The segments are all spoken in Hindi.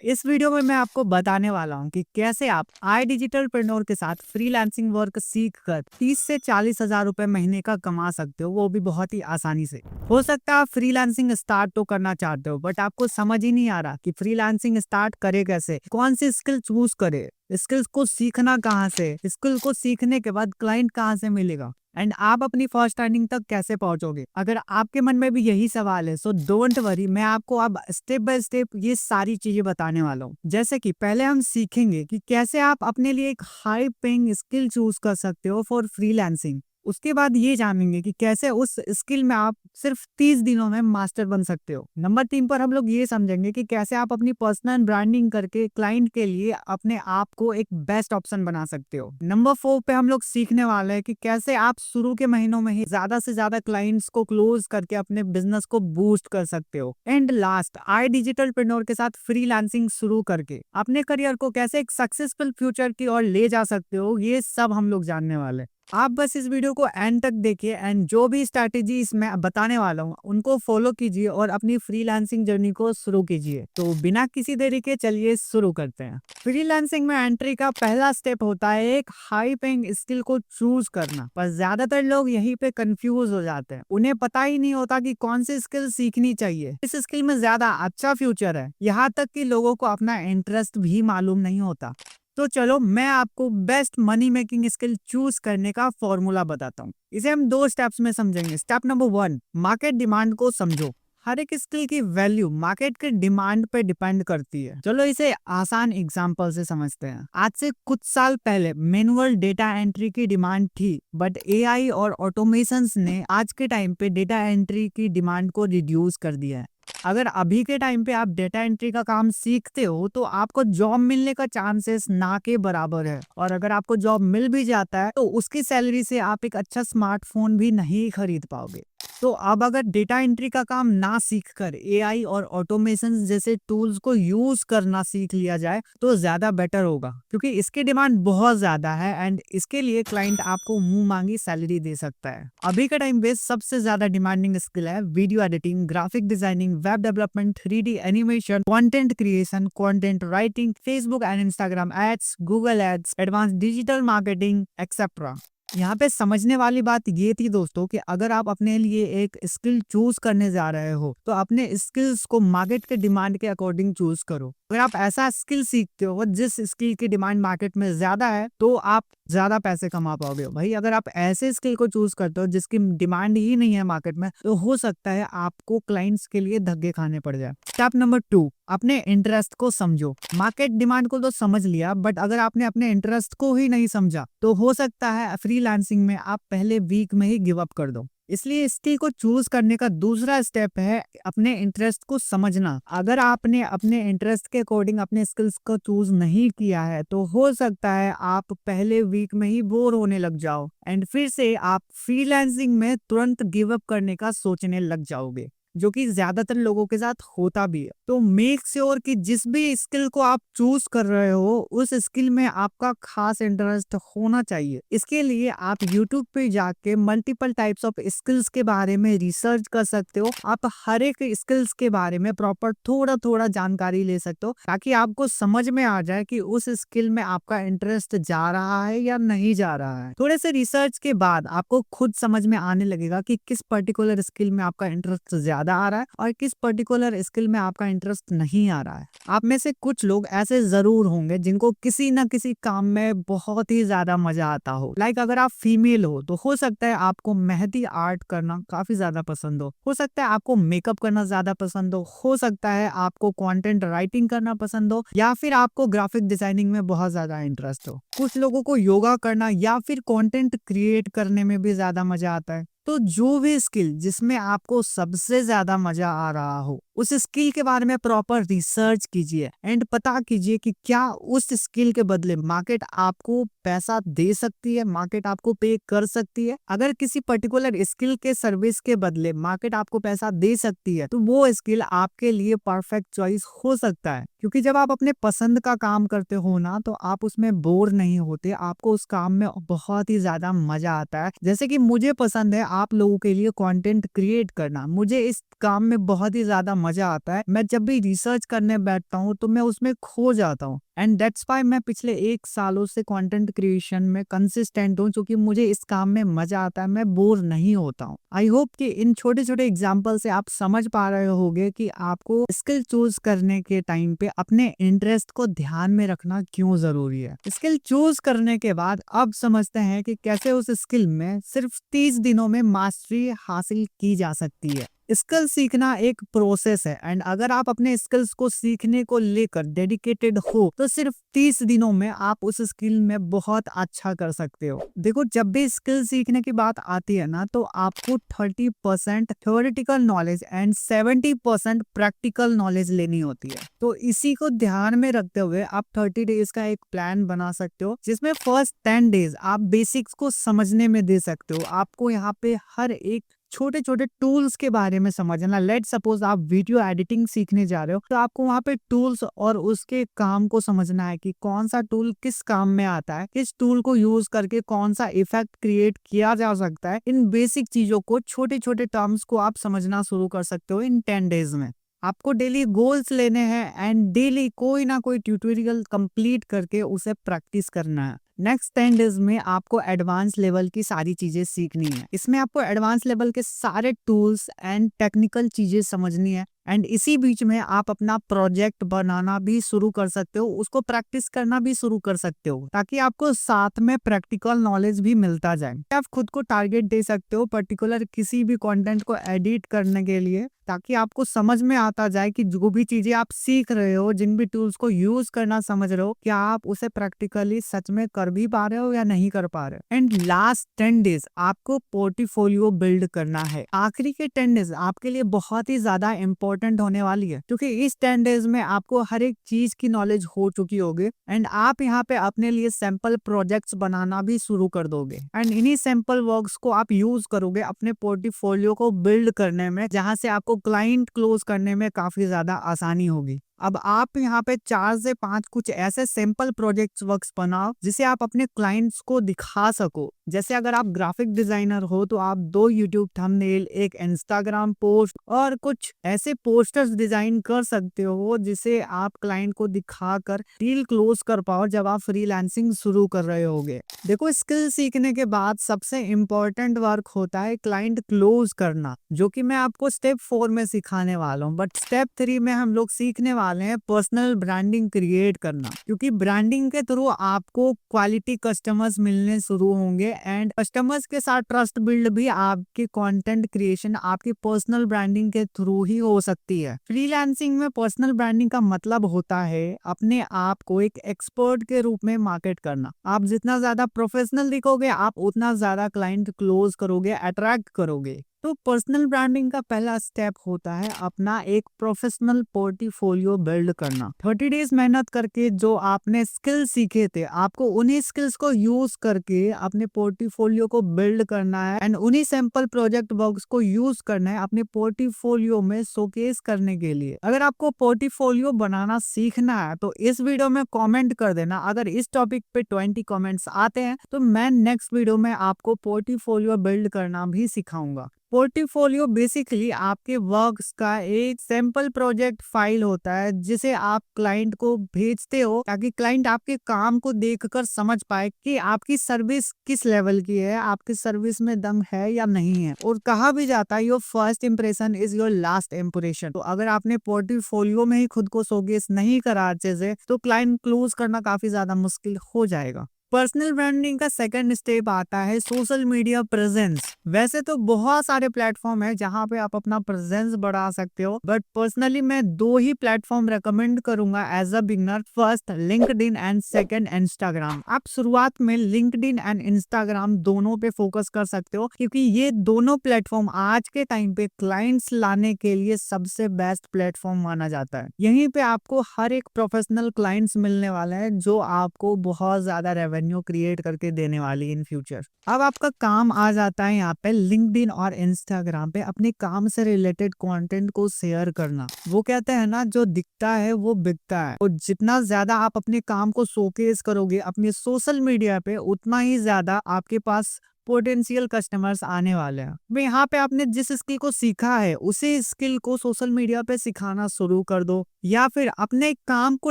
इस वीडियो में मैं आपको बताने वाला हूँ कि कैसे आप आई डिजिटलप्रेन्योर के साथ फ्रीलांसिंग वर्क सीख कर 30 से 40 हजार रुपए महीने का कमा सकते हो, वो भी बहुत ही आसानी से। हो सकता है आप फ्रीलांसिंग स्टार्ट तो करना चाहते हो, बट आपको समझ ही नहीं आ रहा कि फ्रीलांसिंग स्टार्ट करे कैसे, कौन सी स्किल चूज करे, स्किल्स को सीखना कहाँ से, स्किल को सीखने के बाद क्लाइंट कहाँ से मिलेगा, एंड आप अपनी फर्स्ट अर्निंग तक कैसे पहुंचोगे। अगर आपके मन में भी यही सवाल है, सो डोंट वरी, मैं आपको अब स्टेप बाय स्टेप ये सारी चीजें बताने वाला हूँ। जैसे कि पहले हम सीखेंगे कि कैसे आप अपने लिए एक हाई पेइंग स्किल चूज कर सकते हो फॉर फ्रीलांसिंग। उसके बाद ये जानेंगे कि कैसे उस स्किल में आप सिर्फ 30 दिनों में मास्टर बन सकते हो। नंबर 3 पर हम लोग ये समझेंगे कि कैसे आप अपनी पर्सनल ब्रांडिंग करके क्लाइंट के लिए अपने आप को एक बेस्ट ऑप्शन बना सकते हो। नंबर 4 पे हम लोग सीखने वाले हैं कि कैसे आप शुरू के महीनों में ही ज्यादा से ज्यादा क्लाइंट्स को क्लोज करके अपने बिजनेस को बूस्ट कर सकते हो। एंड लास्ट, आई डिजिटलप्रेन्योर के साथ फ्रीलांसिंग शुरू करके अपने करियर को कैसे एक सक्सेसफुल फ्यूचर की ओर ले जा सकते हो, ये सब हम लोग जानने वाले हैं। आप बस इस वीडियो को एंड तक देखिए एंड जो भी स्ट्रैटेजी इसमें बताने वाला हूँ उनको फॉलो कीजिए और अपनी फ्रीलांसिंग जर्नी को शुरू कीजिए। तो बिना किसी देरी के चलिए शुरू करते हैं। फ्रीलांसिंग में एंट्री का पहला स्टेप होता है एक हाई पेइंग स्किल को चूज करना। पर ज्यादातर लोग यहीं पे कंफ्यूज हो जाते हैं, उन्हें पता ही नहीं होता कि कौन सी स्किल सीखनी चाहिए, इस स्किल में ज्यादा अच्छा फ्यूचर है, यहाँ तक कि लोगों को अपना इंटरेस्ट भी मालूम नहीं होता। तो चलो मैं आपको best money making skill choose करने का फॉर्मूला बताता हूँ। इसे हम 2 स्टेप्स में समझेंगे। स्टेप नंबर 1, मार्केट डिमांड को समझो। हर एक स्किल की वैल्यू मार्केट के डिमांड पे डिपेंड करती है। चलो इसे आसान एग्जांपल से समझते हैं। आज से कुछ साल पहले मैनुअल डेटा एंट्री की डिमांड थी, बट एआई और ऑटोमेशंस ने आज के टाइम पे डेटा एंट्री की डिमांड को रिड्यूस कर दिया है। अगर अभी के टाइम पे आप डेटा एंट्री का काम सीखते हो तो आपको जॉब मिलने का चांसेस ना के बराबर है, और अगर आपको जॉब मिल भी जाता है तो उसकी सैलरी से आप एक अच्छा स्मार्टफोन भी नहीं खरीद पाओगे। तो अब अगर डेटा एंट्री का काम ना सीख कर एआई और ऑटोमेशन जैसे टूल्स को यूज करना सीख लिया जाए तो ज्यादा बेटर होगा, क्योंकि इसकी डिमांड बहुत ज्यादा है एंड इसके लिए क्लाइंट आपको मुंह मांगी सैलरी दे सकता है। अभी के टाइम पे सबसे ज्यादा डिमांडिंग स्किल है video editing, graphic designing, web development, 3D animation, content creation, content writing, Facebook and Instagram ads, Google ads, advance digital marketing etcetera. यहाँ पे समझने वाली बात ये थी दोस्तों कि अगर आप अपने लिए एक स्किल चूज करने जा रहे हो तो अपने स्किल्स को मार्केट के डिमांड के अकॉर्डिंग चूज करो। अगर आप ऐसा स्किल सीखते हो जिस स्किल की डिमांड मार्केट में ज्यादा है तो आप ज्यादा पैसे कमा पाओगे। भाई अगर आप ऐसे स्किल को चूज करते हो जिसकी डिमांड ही नहीं है मार्केट में, तो हो सकता है आपको क्लाइंट्स के लिए धक्के खाने पड़ जाए। स्टेप नंबर 2, अपने इंटरेस्ट को समझो। मार्केट डिमांड को तो समझ लिया, बट अगर आपने अपने इंटरेस्ट को ही नहीं समझा तो हो सकता है फ्रीलांसिंग में आप पहले वीक में ही गिव अप कर दो। इसलिए स्किल को चूज करने का दूसरा स्टेप है अपने इंटरेस्ट को समझना। अगर आपने अपने इंटरेस्ट के अकॉर्डिंग अपने स्किल्स को चूज नहीं किया है तो हो सकता है आप पहले वीक में ही बोर होने लग जाओ एंड फिर से आप फ्रीलांसिंग में तुरंत गिव अप करने का सोचने लग जाओगे, जो कि ज्यादातर लोगों के साथ होता भी है। तो मेक श्योर कि जिस भी स्किल को आप चूज कर रहे हो उस स्किल में आपका खास इंटरेस्ट होना चाहिए। इसके लिए आप YouTube पे जाके मल्टीपल टाइप्स ऑफ स्किल्स के बारे में रिसर्च कर सकते हो। आप हर एक स्किल्स के बारे में प्रॉपर थोड़ा थोड़ा जानकारी ले सकते हो, ताकि आपको समझ में आ जाए कि उस स्किल में आपका इंटरेस्ट जा रहा है या नहीं जा रहा है। थोड़े से रिसर्च के बाद आपको खुद समझ में आने लगेगा कि किस पर्टिकुलर स्किल में आपका इंटरेस्ट ज्यादा आ रहा है और किस पर्टिकुलर स्किल में आपका इंटरेस्ट नहीं आ रहा है। आप में से कुछ लोग ऐसे जरूर होंगे जिनको किसी ना किसी काम में बहुत ही ज्यादा मजा आता हो। लाइक अगर आप फीमेल हो सकता है आपको मेहंदी आर्ट करना काफी ज्यादा पसंद हो सकता है आपको मेकअप करना ज्यादा पसंद हो सकता है आपको कंटेंट राइटिंग करना पसंद हो, या फिर आपको ग्राफिक डिजाइनिंग में बहुत ज्यादा इंटरेस्ट हो। कुछ लोगों को योगा करना या फिर कंटेंट क्रिएट करने में भी ज्यादा मजा आता है। तो जो भी स्किल जिसमें आपको सबसे ज्यादा मजा आ रहा हो उस स्किल के बारे में प्रॉपर रिसर्च कीजिए एंड पता कीजिए कि क्या उस स्किल के बदले मार्केट आपको पैसा दे सकती है, मार्केट आपको पे कर सकती है। अगर किसी पर्टिकुलर स्किल के सर्विस के बदले मार्केट आपको पैसा दे सकती है तो वो स्किल आपके लिए परफेक्ट चॉइस हो सकता है, क्योंकि जब आप अपने पसंद का काम करते हो ना तो आप उसमें बोर नहीं होते, आपको उस काम में बहुत ही ज्यादा मजा आता है। जैसे कि मुझे पसंद है आप लोगों के लिए कंटेंट क्रिएट करना, मुझे इस काम में बहुत ही ज्यादा मजा आता है, मैं जब भी रिसर्च करने बैठता हूँ तो मैं उसमें खो जाता हूँ। एंड दैट्स वाई मैं पिछले 1 सालों से कंटेंट क्रिएशन में कंसिस्टेंट हूँ, क्योंकि मुझे इस काम में मजा आता है, मैं बोर नहीं होता हूँ। आई होप कि इन छोटे छोटे एग्जाम्पल से आप समझ पा रहे होगे कि आपको स्किल चूज करने के टाइम पे अपने इंटरेस्ट को ध्यान में रखना क्यों जरूरी है। स्किल चूज करने के बाद अब समझते हैं कि कैसे उस स्किल में सिर्फ 30 दिनों में मास्टरी हासिल की जा सकती है। स्किल सीखना एक प्रोसेस है, एंड अगर आप अपने स्किल्स को सीखने को लेकर डेडिकेटेड हो तो सिर्फ 30 दिनों में आप उस स्किल में बहुत अच्छा कर सकते हो। देखो, जब भी स्किल सीखने की बात आती है ना, तो आपको 30% theoretical knowledge and 70% practical knowledge लेनी होती है। तो इसी को ध्यान में रखते हुए आप 30 डेज का एक प्लान बना सकते हो, जिसमें फर्स्ट 10 डेज आप बेसिक्स को समझने में दे सकते हो। आपको यहाँ पे हर एक छोटे छोटे टूल्स के बारे में समझना। लेट सपोज आप वीडियो एडिटिंग सीखने जा रहे हो, तो आपको वहाँ पे टूल्स और उसके काम को समझना है कि कौन सा टूल किस काम में आता है, किस टूल को यूज करके कौन सा इफेक्ट क्रिएट किया जा सकता है। इन बेसिक चीजों को, छोटे छोटे टर्म्स को आप समझना शुरू कर सकते हो इन 10 डेज में। आपको डेली गोल्स लेने हैं एंड डेली कोई ना कोई ट्यूटोरियल कंप्लीट करके उसे प्रैक्टिस करना है। नेक्स्ट 10 डेज में आपको एडवांस लेवल की सारी चीजें सीखनी है। इसमें आपको एडवांस लेवल के सारे टूल्स एंड टेक्निकल चीजें समझनी है। एंड इसी बीच में आप अपना प्रोजेक्ट बनाना भी शुरू कर सकते हो, उसको प्रैक्टिस करना भी शुरू कर सकते हो, ताकि आपको साथ में प्रैक्टिकल नॉलेज भी मिलता जाए। आप खुद को टारगेट दे सकते हो पर्टिकुलर किसी भी कंटेंट को एडिट करने के लिए, ताकि आपको समझ में आता जाए कि जो भी चीजें आप सीख रहे हो, जिन भी टूल्स को यूज करना समझ रहे हो, क्या आप उसे प्रैक्टिकली सच में कर भी पा रहे हो या नहीं कर पा रहे हो। एंड लास्ट 10 डेज आपको पोर्टफोलियो बिल्ड करना है। आखिरी के 10 डेज आपके लिए बहुत ही ज्यादा इंपॉर्टेंट होने वाली है, क्योंकि इस 10 डेज में आपको हर एक चीज की नॉलेज हो चुकी होगी एंड आप यहाँ पे अपने लिए सैंपल प्रोजेक्ट्स बनाना भी शुरू कर दोगे। एंड इन्हीं सैंपल वर्क्स को आप यूज करोगे अपने पोर्टफोलियो को बिल्ड करने में, जहां से आपको क्लाइंट क्लोज करने में काफी ज्यादा आसानी होगी। अब आप यहाँ पे 4 से 5 कुछ ऐसे सिंपल प्रोजेक्ट्स वर्क्स बनाओ जिसे आप अपने क्लाइंट्स को दिखा सको। जैसे अगर आप ग्राफिक डिजाइनर हो तो आप 2 यूट्यूब थंबनेल, एक इंस्टाग्राम पोस्ट और कुछ ऐसे पोस्टर्स डिजाइन कर सकते हो जिसे आप क्लाइंट को दिखाकर डील क्लोज कर पाओ जब आप फ्रीलांसिंग शुरू कर रहे होगे। देखो, स्किल सीखने के बाद सबसे इम्पोर्टेंट वर्क होता है क्लाइंट क्लोज करना, जो कि मैं आपको स्टेप 4 में सिखाने वाला हूँ। बट स्टेप 3 में हम लोग सीखने वाले हैं पर्सनल ब्रांडिंग क्रिएट करना, क्योंकि ब्रांडिंग के थ्रू आपको क्वालिटी कस्टमर्स मिलने शुरू होंगे एंड कस्टमर्स के साथ ट्रस्ट बिल्ड भी आपके कंटेंट क्रिएशन, आपकी पर्सनल ब्रांडिंग के थ्रू ही हो सकती है। फ्रीलांसिंग में पर्सनल ब्रांडिंग का मतलब होता है अपने आप को एक एक्सपर्ट के रूप में मार्केट करना। आप जितना ज्यादा प्रोफेशनल दिखोगे, आप उतना ज्यादा क्लाइंट क्लोज करोगे, अट्रैक्ट करोगे। तो पर्सनल ब्रांडिंग का पहला स्टेप होता है अपना एक प्रोफेशनल पोर्टफोलियो बिल्ड करना। 30 डेज मेहनत करके जो आपने स्किल सीखे थे, आपको उन्हीं स्किल्स को यूज करके अपने पोर्टफोलियो को बिल्ड करना है एंड उन्हीं सैंपल प्रोजेक्ट वर्क्स को यूज करना है अपने पोर्टफोलियो में शोकेस करने के लिए। अगर आपको पोर्टफोलियो बनाना सीखना है तो इस वीडियो में कमेंट कर देना। अगर इस टॉपिक पे 20 कमेंट्स आते हैं तो मैं नेक्स्ट वीडियो में आपको पोर्टफोलियो बिल्ड करना भी सिखाऊंगा। पोर्टफोलियो बेसिकली आपके वर्क्स का एक सैंपल प्रोजेक्ट फाइल होता है जिसे आप क्लाइंट को भेजते हो, ताकि क्लाइंट आपके काम को देखकर समझ पाए कि आपकी सर्विस किस लेवल की है, आपकी सर्विस में दम है या नहीं है। और कहा भी जाता है your first impression is your last impression. तो अगर आपने पोर्टफोलियो में ही खुद को शोकेस नहीं करा अच्छे से, तो क्लाइंट क्लोज करना काफी ज्यादा मुश्किल हो जाएगा। पर्सनल ब्रांडिंग का सेकंड स्टेप आता है सोशल मीडिया प्रेजेंस। वैसे तो बहुत सारे प्लेटफॉर्म है जहां पे आप अपना प्रेजेंस बढ़ा सकते हो, बट पर्सनली मैं 2 ही प्लेटफॉर्म रेकमेंड करूंगा as a beginner. First LinkedIn and second Instagram. आप शुरुआत में लिंक्डइन एंड इंस्टाग्राम दोनों पे फोकस कर सकते हो, क्योंकि ये दोनों प्लेटफॉर्म आज के टाइम पे क्लाइंट्स लाने के लिए सबसे बेस्ट प्लेटफॉर्म माना जाता है। यहीं पे आपको हर एक प्रोफेशनल क्लाइंट्स मिलने वाला है जो आपको बहुत ज्यादा रेवेन्यू क्रिएट करके देने वाली इन फ्यूचर। अब आपका काम आ जाता है यहाँ पे लिंक्डइन और इंस्टाग्राम पे अपने काम से रिलेटेड कंटेंट को शेयर करना। वो कहते हैं ना, जो दिखता है वो बिकता है। और जितना ज्यादा आप अपने काम को शोकेस करोगे अपने सोशल मीडिया पे, उतना ही ज्यादा आपके पास पोटेंशियल कस्टमर्स आने वाले हैं। मैं यहाँ पे आपने जिस स्किल को सीखा है उसी स्किल को सोशल मीडिया पे सिखाना शुरू कर दो, या फिर अपने काम को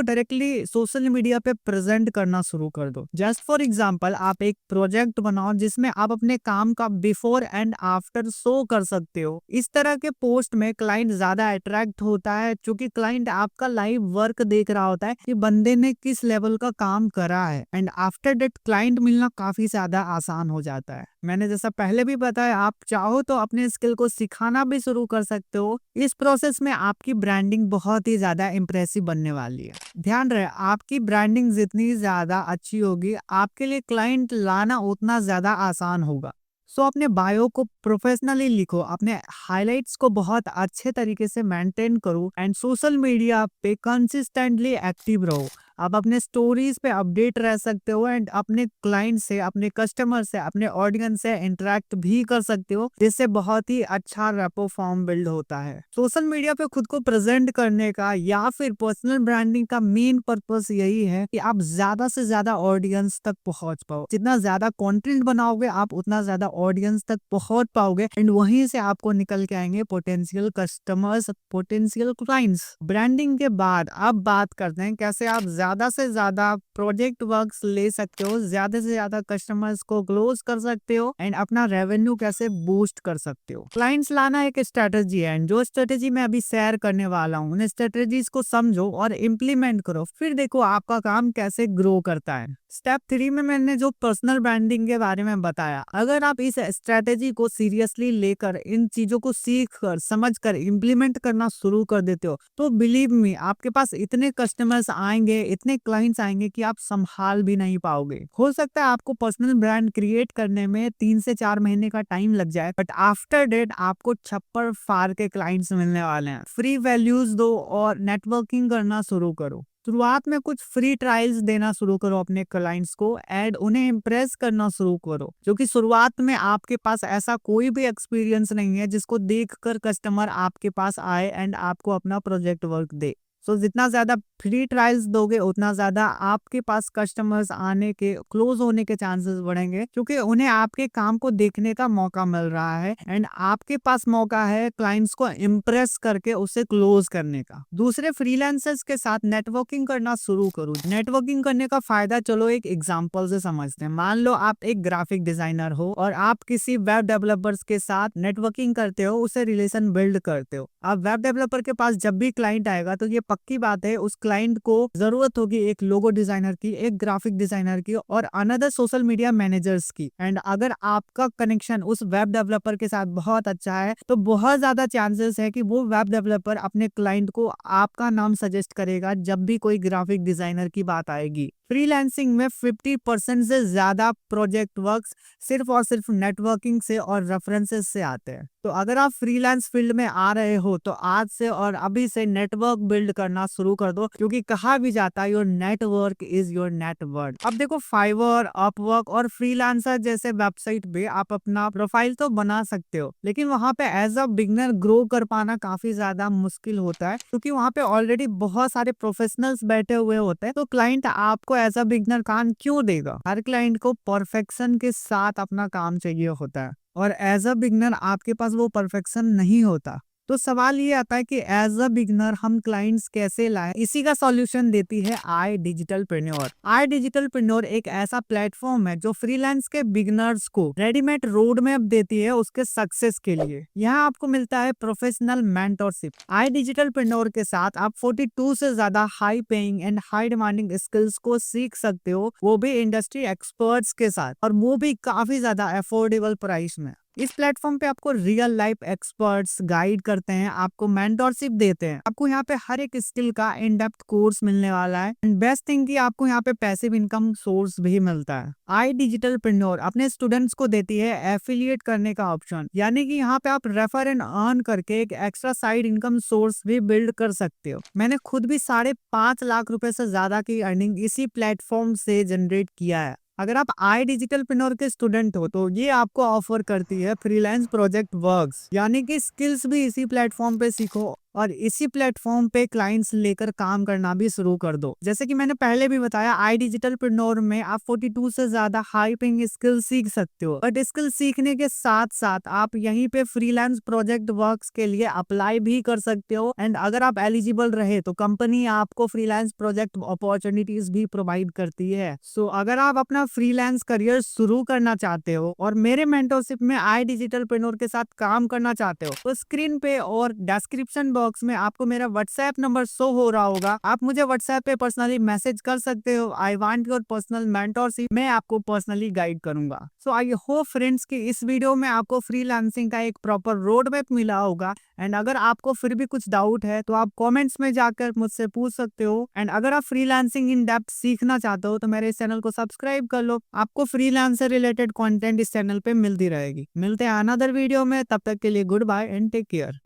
डायरेक्टली सोशल मीडिया पे प्रेजेंट करना शुरू कर दो। जस्ट फॉर एग्जांपल, आप एक प्रोजेक्ट बनाओ जिसमें आप अपने काम का बिफोर एंड आफ्टर शो कर सकते हो। इस तरह के पोस्ट में क्लाइंट ज्यादा अट्रैक्ट होता है, क्योंकि क्लाइंट आपका लाइव वर्क देख रहा होता है कि बंदे ने किस लेवल का काम करा है, एंड आफ्टर डेट क्लाइंट मिलना काफी ज्यादा आसान हो जाता है। मैंने जैसा पहले भी बताया, आप चाहो तो अपने स्किल को सिखाना भी शुरू कर सकते हो। इस प्रोसेस में आपकी ब्रांडिंग बहुत ही ज्यादा इंप्रेसिव बनने वाली है। ध्यान रहे, आपकी ब्रांडिंग जितनी ज्यादा अच्छी होगी, आपके लिए क्लाइंट लाना उतना ज्यादा आसान होगा। सो अपने बायो को प्रोफेशनली लिखो, अपने हाइलाइट्स को बहुत अच्छे तरीके से मेंटेन करो, एंड सोशल मीडिया पे कंसिस्टेंटली एक्टिव रहो। आप अपने स्टोरीज पे अपडेट रह सकते हो, एंड अपने क्लाइंट से, अपने कस्टमर से, अपने ऑडियंस से इंटरेक्ट भी कर सकते हो, जिससे बहुत ही अच्छा रेपो फॉर्म बिल्ड होता है। सोशल मीडिया पे खुद को प्रेजेंट करने का या फिर पर्सनल ब्रांडिंग का मेन पर्पस यही है कि आप ज्यादा से ज्यादा ऑडियंस तक पहुंच पाओ। जितना ज्यादा कंटेंट बनाओगे आप उतना ज्यादा ऑडियंस तक पहुंच पाओगे, एंड वहीं से आपको निकल के आएंगे potential customers, potential clients. Branding के बाद अब बात करते हैं कैसे आप ज्यादा से ज्यादा प्रोजेक्ट वर्क्स ले सकते हो, ज्यादा से ज्यादा कस्टमर्स को क्लोज कर सकते हो, एंड अपना रेवेन्यू कैसे बूस्ट कर सकते हो। क्लाइंट्स लाना एक स्ट्रेटेजी है, एंड जो स्ट्रेटेजी मैं अभी शेयर करने वाला हूँ, उन स्ट्रेटेजीज को समझो और इम्प्लीमेंट करो, फिर देखो आपका काम कैसे ग्रो करता है। स्टेप 3 में मैंने जो पर्सनल ब्रांडिंग के बारे में बताया, अगर आप इस स्ट्रेटेजी को सीरियसली लेकर इन चीजों को सीख कर, समझ कर इम्प्लीमेंट करना शुरू कर देते हो, तो बिलीव मी, आपके पास इतने कस्टमर्स आएंगे, इतने क्लाइंट्स आएंगे कि आप संभाल भी नहीं पाओगे। हो सकता है आपको पर्सनल ब्रांड क्रिएट करने में 3 से 4 महीने का टाइम लग जाए, बट आफ्टर डेट आपको छप्पर फाड़ के क्लाइंट्स मिलने वाले हैं। फ्री वैल्यूज दो और नेटवर्किंग करना शुरू करो। शुरुआत में कुछ फ्री ट्रायल्स देना शुरू करो अपने क्लाइंट्स को, एंड उन्हें इम्प्रेस करना शुरू करो, क्योंकि शुरुआत में आपके पास ऐसा कोई भी एक्सपीरियंस नहीं है जिसको देखकर कस्टमर आपके पास आए एंड आपको अपना प्रोजेक्ट वर्क दे। सो जितना ज्यादा फ्री ट्रायल्स दोगे उतना ज्यादा आपके पास कस्टमर्स आने के, क्लोज होने के चांसेस बढ़ेंगे, क्योंकि उन्हें आपके काम को देखने का मौका मिल रहा है, एंड आपके पास मौका है क्लाइंट्स को इम्प्रेस करके उसे क्लोज करने का। दूसरे फ्रीलांसर्स के साथ नेटवर्किंग करना शुरू करो। नेटवर्किंग करने का फायदा चलो एक एग्जांपल से समझते हैं। मान लो आप एक ग्राफिक डिजाइनर हो और आप किसी वेब डेवलपर्स के साथ नेटवर्किंग करते हो, उसे रिलेशन बिल्ड करते हो। अब वेब डेवलपर के पास जब भी क्लाइंट आएगा तो ये पक्की बात है उस क्लाइंट को जरूरत होगी एक लोगो डिजाइनर की, एक ग्राफिक डिजाइनर की, और अनदर सोशल मीडिया मैनेजर्स की। एंड अगर आपका कनेक्शन उस वेब डेवलपर के साथ बहुत अच्छा है तो बहुत ज्यादा चांसेस है कि वो वेब डेवलपर अपने क्लाइंट को आपका नाम सजेस्ट करेगा जब भी कोई ग्राफिक डिजाइनर की बात आएगी। फ्रीलांसिंग में 50% से ज्यादा प्रोजेक्ट वर्क्स सिर्फ और सिर्फ नेटवर्किंग से और रेफरेंसेस से आते हैं। तो अगर आप फ्रीलांस फील्ड में आ रहे हो तो आज से और अभी से नेटवर्क बिल्ड करना शुरू कर दो, क्योंकि कहा भी जाता है your network is your net worth. अब देखो, फाइवर, अपवर्क और फ्रीलांसर जैसे वेबसाइट पे आप अपना प्रोफाइल तो बना सकते हो, लेकिन वहां पे एज अ बिगनर ग्रो कर पाना काफी ज्यादा मुश्किल होता है, क्योंकि वहां पे ऑलरेडी बहुत सारे प्रोफेशनल्स बैठे हुए होते हैं। तो क्लाइंट आपको एज अ बिगनर काम क्यों देगा? हर क्लाइंट को परफेक्शन के साथ अपना काम चाहिए होता है, और एज अ बिगनर आपके पास वो परफेक्शन नहीं होता। तो सवाल ये आता है कि एज अ बिगनर हम क्लाइंट्स कैसे लाएं? इसी का सॉल्यूशन देती है आई डिजिटलप्रेन्योर। आई डिजिटलप्रेन्योर एक ऐसा प्लेटफॉर्म है जो फ्रीलांस के बिगनर्स को रेडीमेड रोड मैप देती है उसके सक्सेस के लिए। यहाँ आपको मिलता है प्रोफेशनल मेंटरशिप। आई डिजिटलप्रेन्योर के साथ आप 42 से ज्यादा high paying and high demanding skills को सीख सकते हो, वो भी इंडस्ट्री एक्सपर्ट्स के साथ, और वो भी काफी ज्यादा अफोर्डेबल प्राइस में। इस प्लेटफॉर्म पे आपको रियल लाइफ एक्सपर्ट्स गाइड करते हैं, आपको मेंटरशिप देते हैं, आपको यहाँ पे हर एक स्किल का इन डेप्थ कोर्स मिलने वाला है, एंड बेस्ट थिंग कि आपको यहाँ पे पैसिव इनकम सोर्स भी मिलता है। आई डिजिटलप्रेन्योर अपने स्टूडेंट्स को देती है एफिलिएट करने का ऑप्शन, यानी कि यहाँ पे आप रेफर एंड अर्न करके एक एक्स्ट्रा साइड इनकम सोर्स भी बिल्ड कर सकते हो। मैंने खुद भी 5.5 लाख रुपए से ज्यादा की अर्निंग इसी प्लेटफॉर्म से जनरेट किया है। अगर आप आई डिजिटलप्रेन्योर के स्टूडेंट हो तो ये आपको ऑफर करती है फ्रीलांस प्रोजेक्ट वर्क्स, यानी कि स्किल्स भी इसी प्लेटफॉर्म पे सीखो और इसी प्लेटफॉर्म पे क्लाइंट्स लेकर काम करना भी शुरू कर दो। जैसे कि मैंने पहले भी बताया, आई डिजिटलप्रेन्योर में आप 42 से ज्यादा हाई पेइंग स्किल सीख सकते हो, बट स्किल सीखने के साथ साथ आप यहीं पे फ्रीलांस प्रोजेक्ट वर्क्स के लिए अप्लाई भी कर सकते हो। एंड अगर आप एलिजिबल रहे तो कंपनी आपको फ्रीलांस प्रोजेक्ट अपॉर्चुनिटीज भी प्रोवाइड करती है। सो अगर आप अपना फ्रीलांस करियर शुरू करना चाहते हो और मेरे मेंटरशिप में आई डिजिटलप्रेन्योर के साथ काम करना चाहते हो, तो स्क्रीन पे और डिस्क्रिप्शन बॉक्स में आपको मेरा व्हाट्सएप नंबर शो हो रहा होगा। आप मुझे व्हाट्सएप पे पर्सनली मैसेज कर सकते हो। I want your personal mentorship, मैं आपको पर्सनली गाइड करूंगा। सो आई होप फ्रेंड्स कि इस वीडियो में आपको फ्रीलांसिंग का एक प्रॉपर रोड मैप मिला होगा। एंड अगर आपको फिर भी कुछ डाउट है तो आप कमेंट्स में जाकर मुझसे पूछ सकते हो। एंड अगर आप फ्रीलांसिंग इन डेप्थ सीखना चाहते हो तो मेरे इस चैनल को सब्सक्राइब कर लो। आपको फ्रीलांस से रिलेटेड कंटेंट इस चैनल पे मिलती रहेगी। मिलते हैं अनदर वीडियो में, तब तक के लिए goodbye and take care.